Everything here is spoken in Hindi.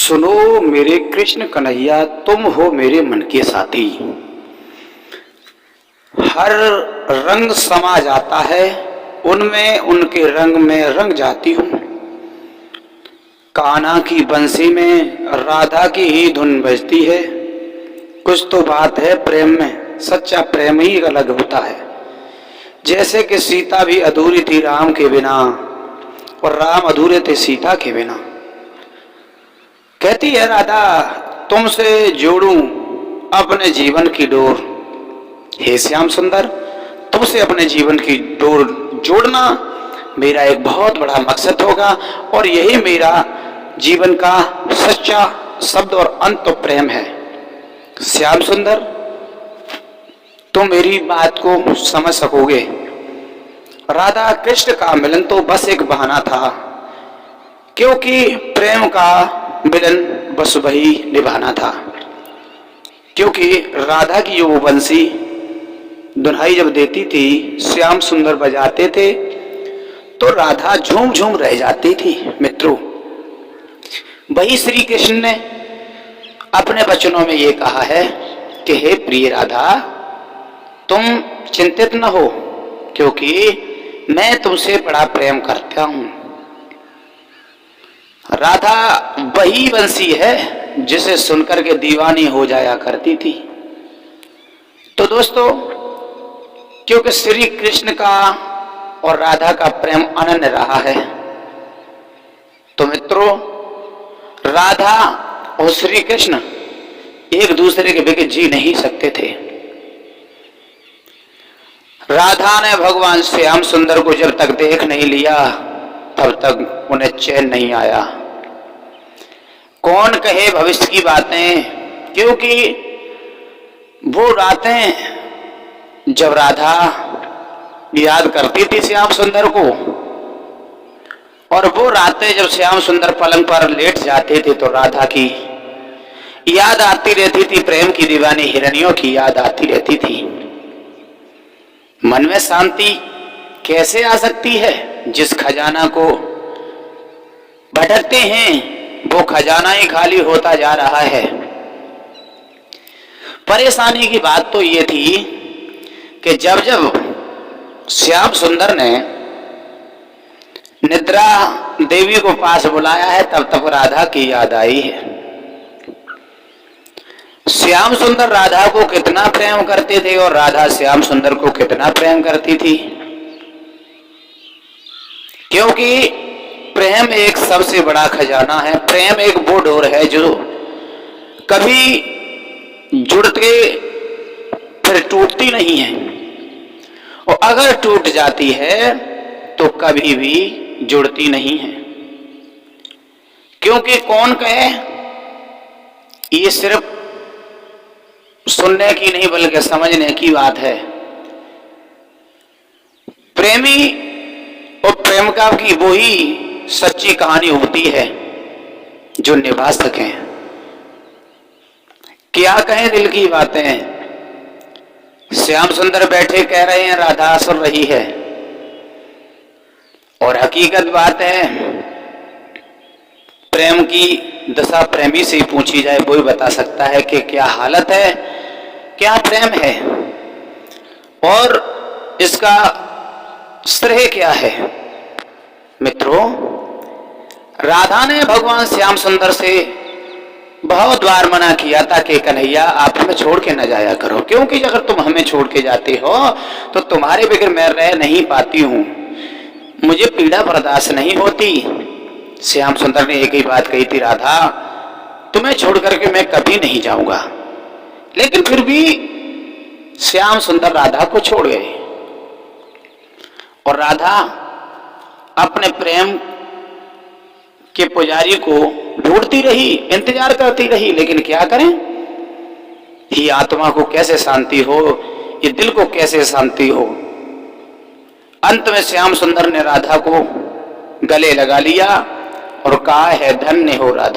सुनो मेरे कृष्ण कन्हैया, तुम हो मेरे मन के साथी। हर रंग समा जाता है, उनमें उनके रंग में रंग जाती हूँ। कान्हा की बंसी में राधा की ही धुन बजती है। कुछ तो बात है प्रेम में, सच्चा प्रेम ही अलग होता है। जैसे कि सीता भी अधूरी थी राम के बिना, और राम अधूरे थे सीता के बिना। कहती है राधा, तुमसे जोड़ूं अपने जीवन की डोर। हे श्याम सुंदर, तुमसे अपने जीवन की डोर जोड़ना मेरा एक बहुत बड़ा मकसद होगा, और यही मेरा जीवन का सच्चा शब्द और अंत तो प्रेम है। श्याम सुंदर, तुम मेरी बात को समझ सकोगे। राधा कृष्ण का मिलन तो बस एक बहाना था, क्योंकि प्रेम का मिलन बस वही निभाना था। क्योंकि राधा की जो वो बंसी दुल्हाई जब देती थी, श्याम सुंदर बजाते थे, तो राधा झूम झूम रह जाती थी। मित्रों, वही श्री कृष्ण ने अपने वचनों में ये कहा है कि हे प्रिय राधा, तुम चिंतित न हो, क्योंकि मैं तुमसे बड़ा प्रेम करता हूं। राधा वही बंसी है जिसे सुनकर के दीवानी हो जाया करती थी। तो दोस्तों, क्योंकि श्री कृष्ण का और राधा का प्रेम अनन्य रहा है, तो मित्रों, राधा और श्री कृष्ण एक दूसरे के बगैर जी नहीं सकते थे। राधा ने भगवान श्याम सुंदर को जब तक देख नहीं लिया, तब तक उन्हें चैन नहीं आया। कौन कहे भविष्य की बातें, क्योंकि वो रातें जब राधा याद करती थी श्याम सुंदर को, और वो रातें जब श्याम सुंदर पलंग पर लेट जाते थे, तो राधा की याद आती रहती थी। प्रेम की दीवानी हिरनियों की याद आती रहती थी। मन में शांति कैसे आ सकती है? जिस खजाना को भटकते हैं, वो खजाना ही खाली होता जा रहा है। परेशानी की बात तो ये थी कि जब जब श्याम सुंदर ने निद्रा देवी को पास बुलाया है, तब तक राधा की याद आई है। श्याम सुंदर राधा को कितना प्रेम करते थे, और राधा श्याम सुंदर को कितना प्रेम करती थी। क्योंकि प्रेम एक सबसे बड़ा खजाना है। प्रेम एक वो डोर है जो कभी जुड़ के फिर टूटती नहीं है, और अगर टूट जाती है तो कभी भी जुड़ती नहीं है। क्योंकि कौन कहे, ये सिर्फ सुनने की नहीं बल्कि समझने की बात है। प्रेमी और प्रेमिका की वही सच्ची कहानी होती है जो निभा सके। क्या कहें दिल की बातें। श्याम सुंदर बैठे कह रहे हैं राधा सुन रही है, और हकीकत बात है, प्रेम की दशा प्रेमी से ही पूछी जाए, वो ही बता सकता है कि क्या हालत है, क्या प्रेम है, और इसका श्रेय क्या है। मित्रों, राधा ने भगवान श्याम सुंदर से बहुत बार मना किया था कि कन्हैया, आप हमें छोड़ के न जाया करो, क्योंकि अगर तुम हमें छोड़ के जाते हो तो तुम्हारे बगैर मैं रह नहीं पाती हूं, मुझे पीड़ा बर्दाश्त नहीं होती। श्याम सुंदर ने एक ही बात कही थी, राधा, तुम्हें छोड़ करके मैं कभी नहीं जाऊंगा। लेकिन फिर भी श्याम सुंदर राधा को छोड़ गए, और राधा अपने प्रेम के पुजारी को ढूंढती रही, इंतजार करती रही। लेकिन क्या करें, ये आत्मा को कैसे शांति हो, ये दिल को कैसे शांति हो। अंत में श्याम सुंदर ने राधा को गले लगा लिया और कहा है, धन्य हो राधा।